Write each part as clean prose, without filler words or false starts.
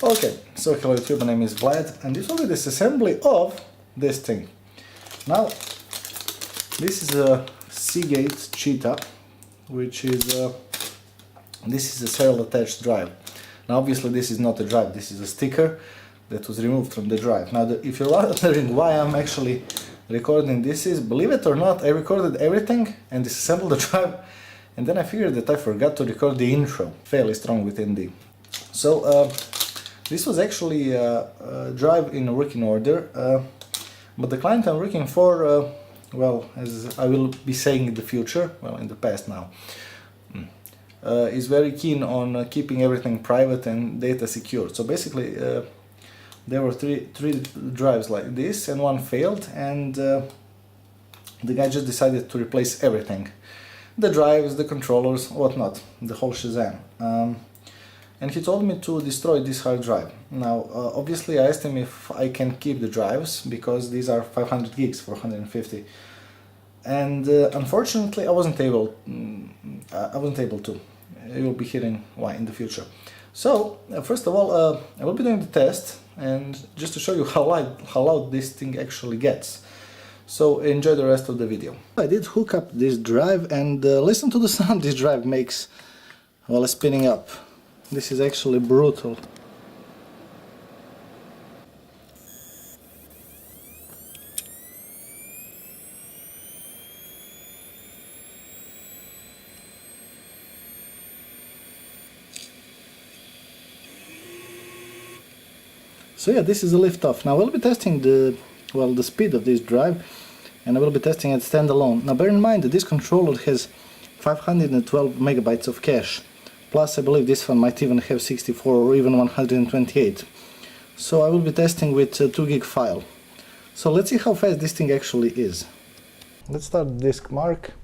Okay, so hello YouTube, my name is Vlad, and this will be the disassembly of this thing. Now, this is a Seagate Cheetah, which is this is a serial attached drive. Now, obviously, this is not a drive. This is a sticker that was removed from the drive. Now, if you're wondering why I'm actually recording this, is believe it or not, I recorded everything and disassembled the drive, and then I figured that I forgot to record the intro. Fairly strong with ND. So. This was actually a drive in working order, but the client I'm working for, well, as I will be saying in the future, well, in the past now, is very keen on keeping everything private and data secure. So basically, there were three drives like this, and one failed, and the guy just decided to replace everything. The drives, the controllers, whatnot, the whole shazam. And he told me to destroy this hard drive. Now, obviously I asked him if I can keep the drives, because these are 500 gigs for 150. And unfortunately I wasn't able to. You'll be hearing why in the future. So, first of all, I will be doing the test, and just to show you how loud this thing actually gets. So enjoy the rest of the video. I did hook up this drive, and listen to the sound this drive makes while spinning up. This is actually brutal. So yeah, this is a lift off. Now I will be testing the speed of this drive, and I will be testing it standalone. Now bear in mind that this controller has 512 megabytes of cache. Plus, I believe this one might even have 64 or even 128. So I will be testing with a 2 gig file. So let's see how fast this thing actually is. Let's start disk mark,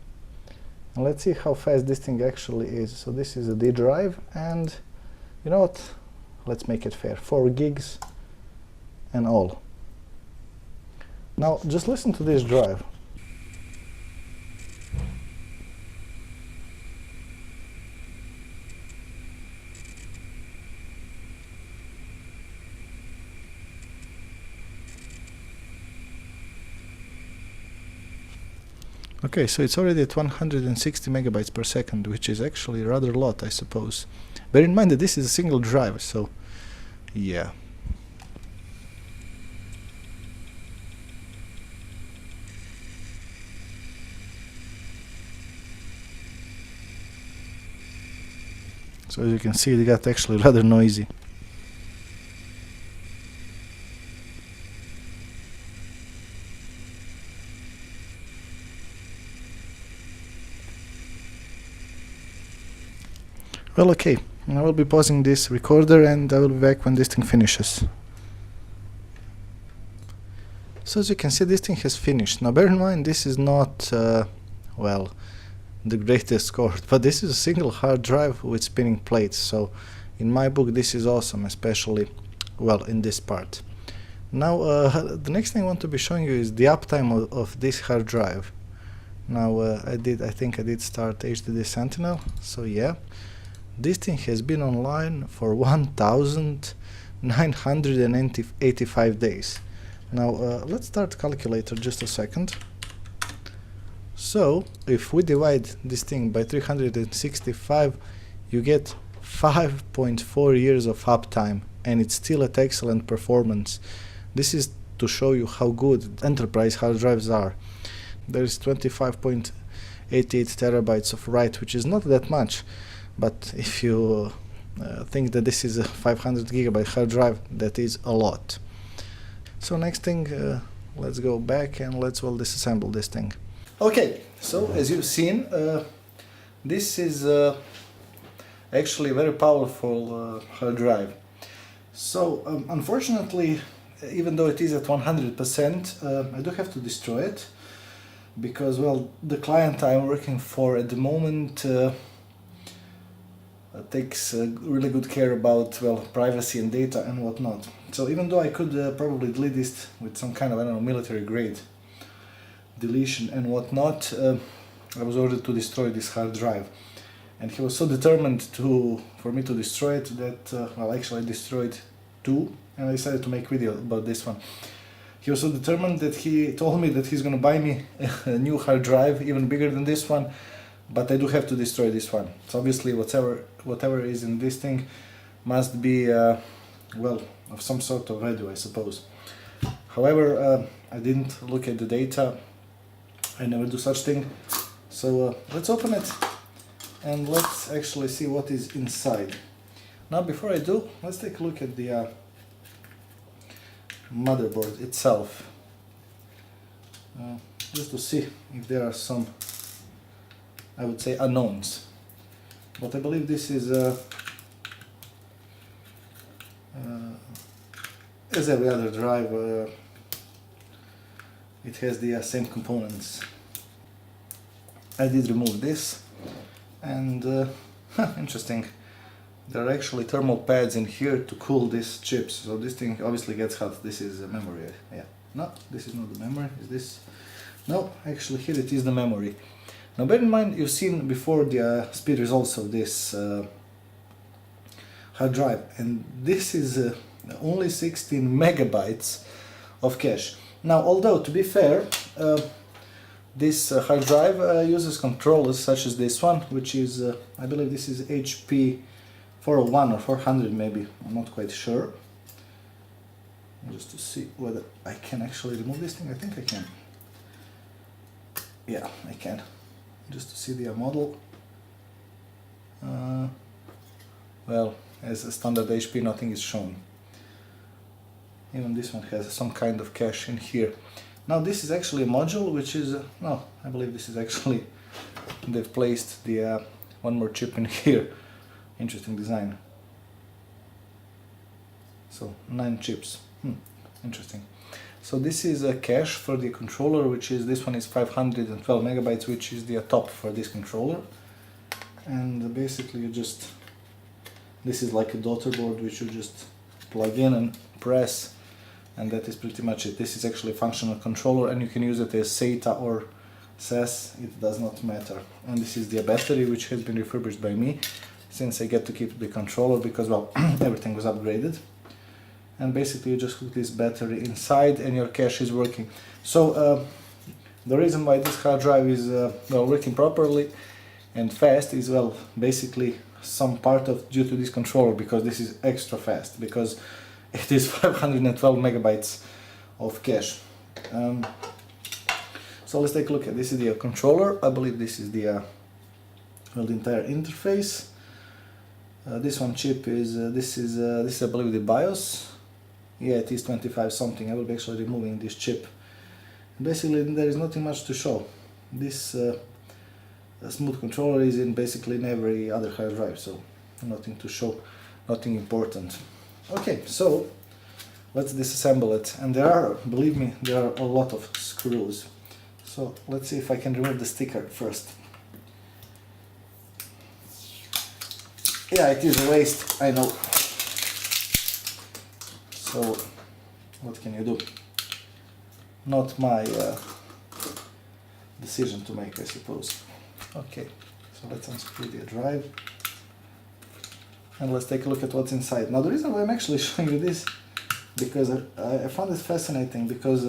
and let's see how fast this thing actually is. So this is a D drive, and you know what? Let's make it fair. 4 gigs and all. Now just listen to this drive. Okay, so it's already at 160 megabytes per second, which is actually rather a lot, I suppose. Bear in mind that this is a single drive, so yeah. So as you can see, it got actually rather noisy. Well, okay, I will be pausing this recorder, and I will be back when this thing finishes. So as you can see, this thing has finished. Now bear in mind, this is not, well, the greatest card, but this is a single hard drive with spinning plates, so in my book this is awesome, especially, well, in this part. Now the next thing I want to be showing you is the uptime of this hard drive. Now I think I did start HDD Sentinel, so yeah. This thing has been online for 1,985 days. Now let's start calculator just a second. So if we divide this thing by 365, you get 5.4 years of uptime, and it's still at excellent performance. This is to show you how good enterprise hard drives are. There is 25.88 terabytes of write, which is not that much. But if you think that this is a 500 gigabyte hard drive, that is a lot. So next thing, let's go back and let's disassemble this thing. Okay, so as you've seen, this is actually a very powerful hard drive. So unfortunately, even though it is at 100%, I do have to destroy it, because, well, the client I'm working for at the moment takes really good care about, well, privacy and data and whatnot. So even though I could probably delete this with some kind of, I don't know, military grade deletion and whatnot, I was ordered to destroy this hard drive. And he was so determined for me to destroy it that, well, actually I destroyed 2, and I decided to make video about this one. He was so determined that he told me that he's gonna buy me a new hard drive, even bigger than this one, but I do have to destroy this one. So obviously whatever is in this thing must be, well, of some sort of value, I suppose. However, I didn't look at the data. I never do such thing. So let's open it and let's actually see what is inside. Now before I do, let's take a look at the motherboard itself, just to see if there are some, I would say, unknowns. But I believe this is as every other drive, it has the same components. I did remove this, and interesting, there are actually thermal pads in here to cool these chips, so this thing obviously gets hot. This is a memory, yeah. No, this is not the memory, is this? No, actually here it is the memory. Now bear in mind, you've seen before the speed results of this hard drive, and this is only 16 megabytes of cache. Now, although to be fair, this hard drive uses controllers such as this one, which is, I believe this is HP 401 or 400 maybe, I'm not quite sure. Just to see whether I can actually remove this thing, I think I can. Yeah, I can. Just to see the model. Well, as a standard HP, nothing is shown. Even this one has some kind of cache in here. Now this is actually a module which is, no, I believe this is actually, they've placed the one more chip in here. Interesting design. So 9 chips, interesting. So this is a cache for the controller, which is, this one is 512 megabytes, which is the top for this controller. And basically you just, this is like a daughter board which you just plug in and press, and that is pretty much it. This is actually a functional controller, and you can use it as SATA or SAS, it does not matter. And this is the battery, which has been refurbished by me, since I get to keep the controller because, well, everything was upgraded. And basically you just hook this battery inside and your cache is working. So the reason why this hard drive is well, working properly and fast is, well, basically some part of due to this controller, because this is extra fast, because it is 512 megabytes of cache. So let's take a look at this. Is the controller. I believe this is the well, the entire interface. This one chip is this is I believe the BIOS. Yeah, it is 25 something. I will be actually removing this chip. Basically there is nothing much to show. This smooth controller is in basically in every other hard drive, so nothing to show, nothing important. Okay, so let's disassemble it, and there are, believe me, there are a lot of screws. So let's see if I can remove the sticker first. Yeah, it is a waste, I know. So what can you do? Not my decision to make, I suppose. Okay, so let's unscrew the drive and let's take a look at what's inside. Now the reason why I'm actually showing you this, because I found it fascinating, because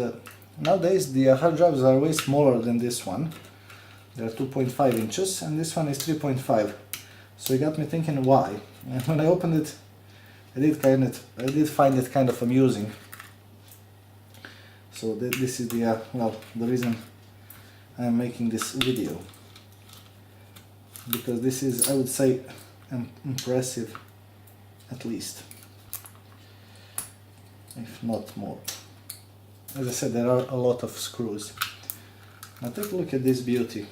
nowadays the hard drives are way smaller than this one. They're 2.5 inches and this one is 3.5. So it got me thinking why. And when I opened it, I did find it kind of amusing. So this is the well, the reason I'm making this video, because this is, I would say, impressive, at least, if not more. As I said, there are a lot of screws. Now take a look at this beauty.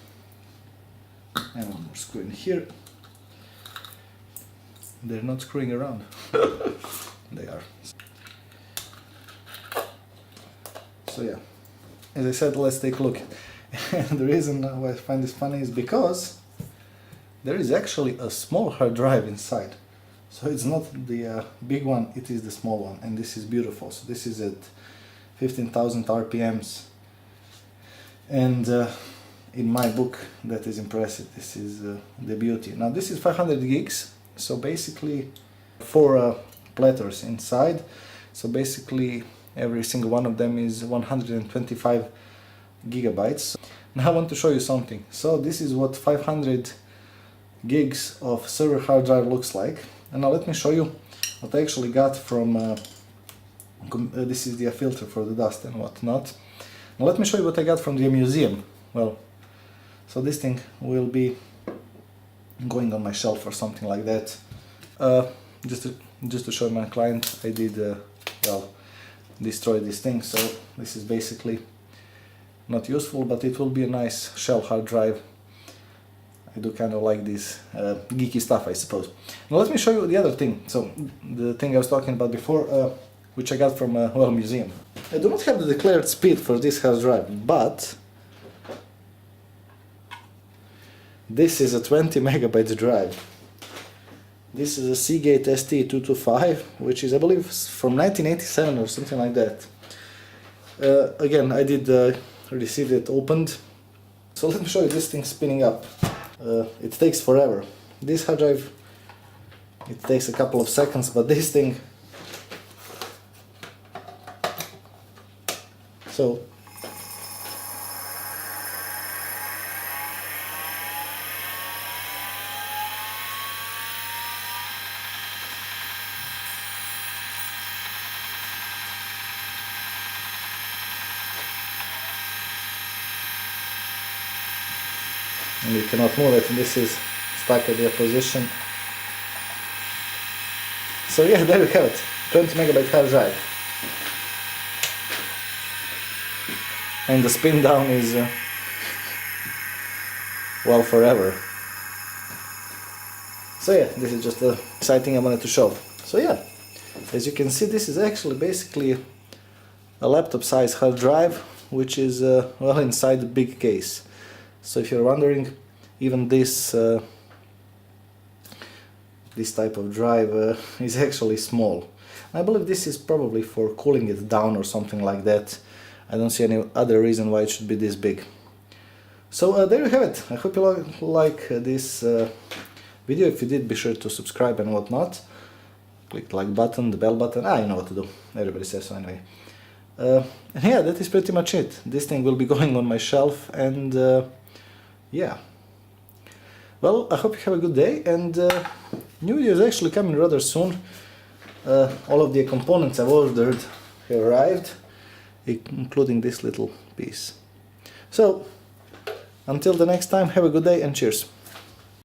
And one more screw in here. They're not screwing around. They are. So yeah, as I said, let's take a look. And the reason why I find this funny is because there is actually a small hard drive inside. So it's not the big one, it is the small one, and this is beautiful. So this is at 15,000 RPMs, and in my book that is impressive. This is the beauty. Now this is 500 gigs, so basically for platters inside. So basically every single one of them is 125 gigabytes. Now I want to show you something. So this is what 500 gigs of server hard drive looks like. And now let me show you what I actually got from this is the filter for the dust and whatnot. Now let me show you what I got from the museum. Well, so this thing will be going on my shelf or something like that. Just to show my client, I did well, destroy this thing. So this is basically not useful, but it will be a nice shell hard drive. I do kind of like this geeky stuff, I suppose. Now let me show you the other thing. So the thing I was talking about before, which I got from well, museum. I do not have the declared speed for this hard drive, but this is a 20 megabyte drive. This is a Seagate ST225, which is, I believe, from 1987 or something like that. Again, I did receive it opened. So let me show you this thing spinning up. It takes forever. This hard drive, it takes a couple of seconds, but this thing, so and you cannot move it, and this is stuck at their position. So yeah, there you have it, 20 megabyte hard drive. And the spin down is, well, forever. So yeah, this is just the exciting I wanted to show. So yeah, as you can see, this is actually basically a laptop size hard drive, which is, well, inside the big case. So if you're wondering, even this this type of drive is actually small. I believe this is probably for cooling it down or something like that. I don't see any other reason why it should be this big. So there you have it. I hope you like this video. If you did, be sure to subscribe and whatnot. Click the like button, the bell button. You know what to do. Everybody says so anyway. And yeah, that is pretty much it. This thing will be going on my shelf, and yeah. Well, I hope you have a good day, and new video is actually coming rather soon. All of the components I've ordered have arrived, including this little piece. So, until the next time, have a good day and cheers.